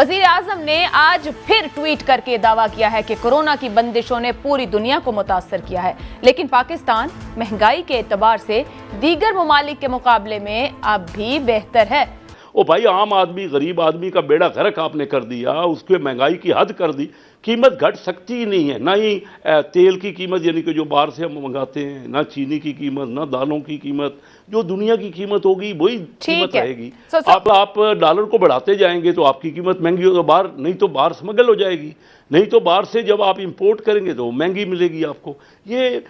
वजीर आजम ने आज फिर ट्वीट करके दावा किया है कि कोरोना की बंदिशों ने पूरी दुनिया को मुतासर किया है, लेकिन पाकिस्तान महंगाई के एतबार से दीगर ममालिक के मुकाबले में अब भी बेहतर है। ओ भाई, आम आदमी, गरीब आदमी का बेड़ा गर्क आपने कर दिया, उसके महंगाई की हद कर दी। कीमत घट सकती ही नहीं है, ना ही तेल की कीमत यानी कि जो बाहर से हम मंगाते हैं, ना चीनी की कीमत, ना दालों की कीमत। जो दुनिया की कीमत होगी वही कीमत रहेगी। आप डॉलर को बढ़ाते जाएंगे तो आपकी कीमत महंगी होगी, बाहर नहीं तो बाहर स्मगल हो जाएगी, नहीं तो बाहर से जब आप इंपोर्ट करेंगे तो महंगी मिलेगी आपको। ये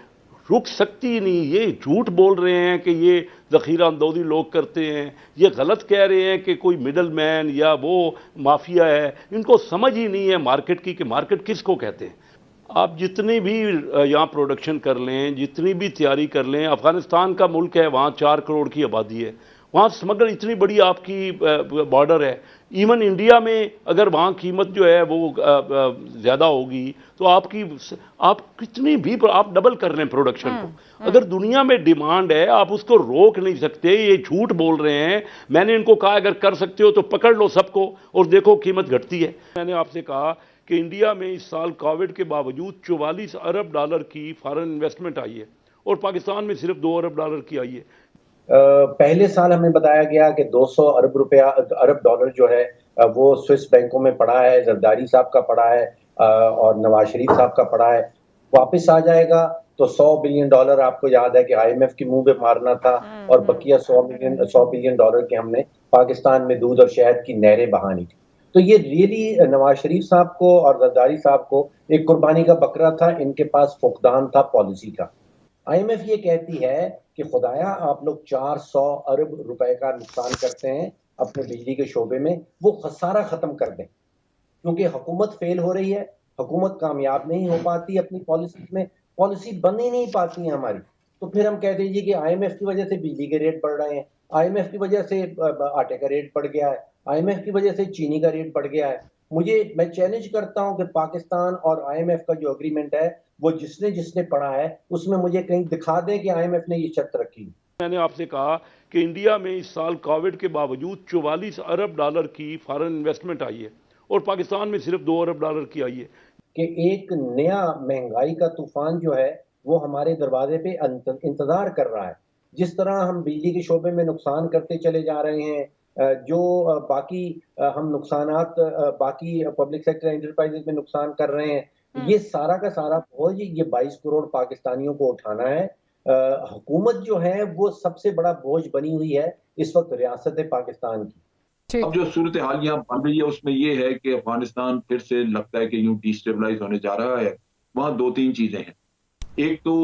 रुक सकती ही नहीं। ये झूठ बोल रहे हैं कि ये ज़ख़ीरा अंदोज़ी लोग करते हैं, ये गलत कह रहे हैं कि कोई मिडल मैन या वो माफिया है। इनको समझ ही नहीं है मार्केट की कि मार्केट किसको कहते हैं। आप जितनी भी यहाँ प्रोडक्शन कर लें, जितनी भी तैयारी कर लें, अफ़गानिस्तान का मुल्क है, वहाँ 4 करोड़ की आबादी है, वहाँ स्मगल इतनी बड़ी आपकी बॉर्डर है। इवन इंडिया में अगर वहाँ कीमत जो है वो ज़्यादा होगी तो आप कितनी भी आप डबल कर लें प्रोडक्शन को, अगर दुनिया में डिमांड है आप उसको रोक नहीं सकते। ये झूठ बोल रहे हैं। मैंने इनको कहा अगर कर सकते हो तो पकड़ लो सबको और देखो कीमत घटती है। मैंने आपसे कहा कि इंडिया में इस साल कोविड के बावजूद 44 अरब डॉलर की फॉरेन इन्वेस्टमेंट आई है और पाकिस्तान में सिर्फ 2 अरब डॉलर की आई है। पहले साल हमें बताया गया कि 200 अरब डॉलर जो है वो स्विस बैंकों में पड़ा है, जरदारी साहब का पड़ा है और नवाज शरीफ साहब का पड़ा है। वापस आ जाएगा तो 100 बिलियन डॉलर आपको याद है कि IMF के मुंह पे मारना था और बकिया 100 बिलियन डॉलर के हमने पाकिस्तान में दूध और शहद की नहरें बहानी थी। तो ये रियली नवाज शरीफ साहब को और जरदारी साहब को एक कुर्बानी का बकरा था। इनके पास फुकदान था पॉलिसी का। IMF ये कहती है कि खुदाया आप लोग 400 अरब रुपए का नुकसान करते हैं अपने बिजली के शोबे में, वो खसारा खत्म कर दें, क्योंकि हुकूमत फेल हो रही है, हुकूमत कामयाब नहीं हो पाती अपनी पॉलिसी में, पॉलिसी बन ही नहीं पाती है हमारी। तो फिर हम कह दीजिए कि IMF की वजह से बिजली के रेट बढ़ रहे हैं, IMF की वजह से आटे का रेट बढ़ गया है, IMF की वजह से चीनी का रेट बढ़ गया है। मैं चैलेंज करता हूं कि पाकिस्तान और IMF का जो एग्रीमेंट है वो जिसने पढ़ा है उसमें मुझे कहीं दिखा दे कि IMF ने ये शर्त रखी। मैंने आपसे कहा कि इंडिया में इस साल कोविड के बावजूद 44 अरब डॉलर की फॉरेन इन्वेस्टमेंट आई है और पाकिस्तान में सिर्फ 2 अरब डॉलर की आई है। कि एक नया महंगाई का तूफान जो है वो हमारे दरवाजे पे इंतजार कर रहा है। जिस तरह हम बिजली के शोबे में नुकसान करते चले जा रहे हैं, जो बाकी हम नुकसानात बाकी पब्लिक सेक्टर एंटरप्राइजेज में नुकसान कर रहे हैं, ये सारा का सारा बोझ ये 22 करोड़ पाकिस्तानियों को उठाना है। हुकूमत जो है वो सबसे बड़ा बोझ बनी हुई है इस वक्त रियासत पाकिस्तान की। अब जो सूरत हाल यहाँ बन रही है उसमें ये है कि अफगानिस्तान फिर से लगता है कि यूं डिस्टेबलाइज होने जा रहा है। वहां 2-3 चीजें हैं। एक तो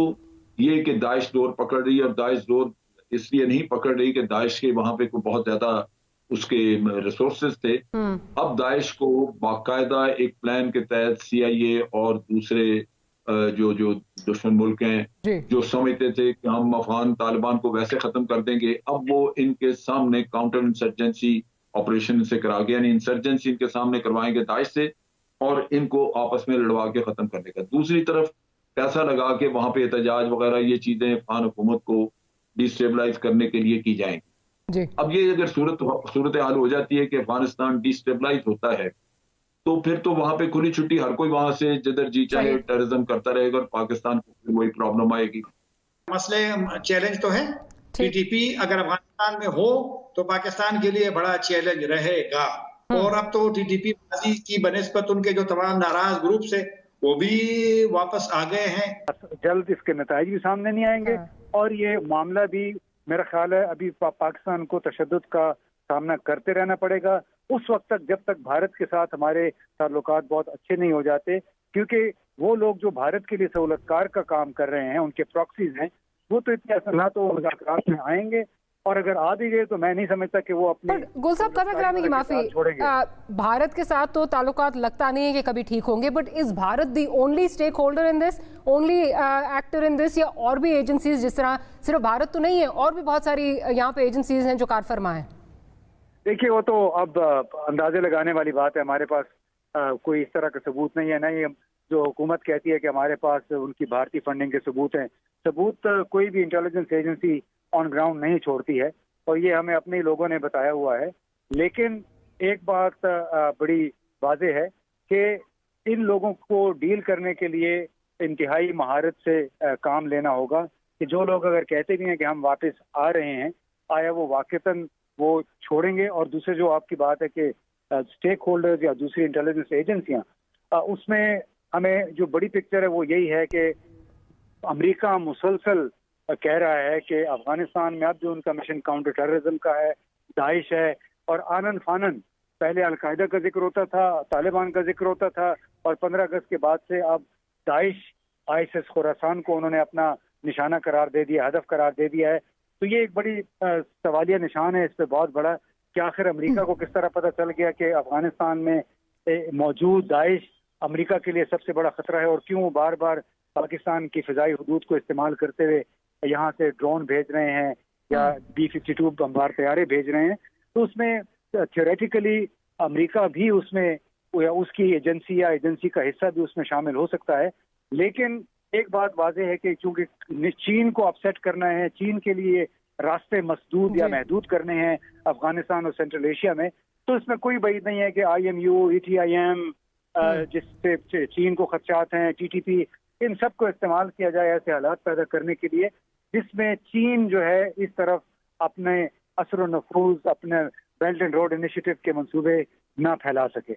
ये कि दाइश डोर पकड़ रही है, और दाइश डोर इसलिए नहीं पकड़ रही कि दाइश के वहां पे बहुत ज्यादा उसके रिसोर्सेज थे। अब दाइश को बाकायदा एक प्लान के तहत CIA और दूसरे जो दुश्मन मुल्क हैं जो समझते थे कि हम अफगान तालिबान को वैसे खत्म कर देंगे, अब वो इनके सामने काउंटर इंसर्जेंसी ऑपरेशन से करा गया, यानी इंसर्जेंसी इनके सामने करवाएंगे दाइश से और इनको आपस में लड़वा के खत्म करने का। दूसरी तरफ पैसा लगा के वहां पे एहतजाज वगैरह ये चीजें अफगान हुकूमत को डिस्टेबलाइज करने के लिए की जाएंगी। अब ये अगर सूरत हाल हो जाती है कि अफगानिस्तान डिस्टेबलाइज होता है तो फिर तो वहां पे खुली छुट्टी हर कोई वहां से जिधर जी चाहे टेररिज्म करता रहेगा और पाकिस्तान को वही प्रॉब्लम आएगी। मसले चैलेंज तो है। TTP अगर अफगानिस्तान में हो तो पाकिस्तान के लिए बड़ा चैलेंज रहेगा। और अब तो TTP की बनिस्बत उनके जो तमाम नाराज ग्रुप से वो भी वापस आ गए हैं। जल्द इसके नतीजे भी सामने नहीं आएंगे और ये मामला भी मेरा ख्याल है अभी पाकिस्तान को तशद्दुद का सामना करते रहना पड़ेगा उस वक्त तक जब तक भारत के साथ हमारे ताल्लुकात बहुत अच्छे नहीं हो जाते, क्योंकि वो लोग जो भारत के लिए सहूलतकार का काम कर रहे हैं, उनके प्रॉक्सीज हैं, वो तो इतने असला तो मुज़ाकरात में आएंगे और अगर आ भी गए तो मैं नहीं समझता कि वो अपने गुल साहब कथा कलामी की माफी, भारत के साथ तो ताल्लुकात लगता नहीं है कि कभी ठीक होंगे, but is Bharat the only stakeholder in this, only actor in this, या और भी एजेंसीज जिस तरह सिर्फ भारत तो नहीं है और भी बहुत सारी यहाँ पे एजेंसीज हैं जो कार फरमा है? देखिए वो तो अब अंदाजे लगाने वाली बात है। हमारे पास कोई इस तरह का सबूत नहीं है, ना ये जो हुकूमत कहती है कि हमारे पास उनकी भारतीय फंडिंग के सबूत हैं। सबूत कोई भी इंटेलिजेंस एजेंसी ऑन ग्राउंड नहीं छोड़ती है और ये हमें अपने लोगों ने बताया हुआ है। लेकिन ایک بات بڑی واضح ہے کہ ان لوگوں کو ڈیل کرنے کے لیے انتہائی مہارت سے کام لینا ہوگا کہ جو لوگ اگر کہتے بھی ہیں کہ ہم واپس آ رہے ہیں، آیا وہ واقعتاً وہ چھوڑیں گے. اور دوسرے جو آپ کی بات ہے کہ اسٹیک ہولڈرز یا دوسری انٹیلیجنس ایجنسیاں، اس میں ہمیں جو بڑی پکچر ہے وہ یہی ہے کہ امریکہ مسلسل کہہ رہا ہے کہ افغانستان میں اب جو ان کا مشن کاؤنٹر ٹیررزم کا ہے، داعش ہے، اور آنن فانن پہلے القاعدہ کا ذکر ہوتا تھا، طالبان کا ذکر ہوتا تھا، اور 15 اگست کے بعد سے اب داعش ISIS خراسان کو انہوں نے اپنا نشانہ قرار دے دیا، ہدف قرار دے دیا ہے. تو یہ ایک بڑی سوالیہ نشان ہے اس پہ بہت بڑا کہ آخر امریکہ کو کس طرح پتہ چل گیا کہ افغانستان میں موجود داعش امریکہ کے لیے سب سے بڑا خطرہ ہے، اور کیوں بار بار پاکستان کی فضائی حدود کو استعمال کرتے ہوئے یہاں سے ڈرون بھیج رہے ہیں یا B-52 بمبار طیارے بھیج رہے ہیں. تو اس میں تھیوریٹیکلی امریکہ بھی اس میں یا اس کی ایجنسی یا ایجنسی کا حصہ بھی اس میں شامل ہو سکتا ہے. لیکن ایک بات واضح ہے کہ چونکہ چین کو اپسیٹ کرنا ہے، چین کے لیے راستے مسدود یا محدود کرنے ہیں افغانستان اور سینٹرل ایشیا میں، تو اس میں کوئی بعید نہیں ہے کہ IMU، ETIM جس سے چین کو خدشات ہیں، TTP، ان سب کو استعمال کیا جائے ایسے حالات پیدا کرنے کے لیے جس میں چین جو ہے اس طرف اپنے اثر و نفوذ، اپنے بیلٹ اینڈ روڈ انیشیٹو کے منصوبے نہ پھیلا سکے.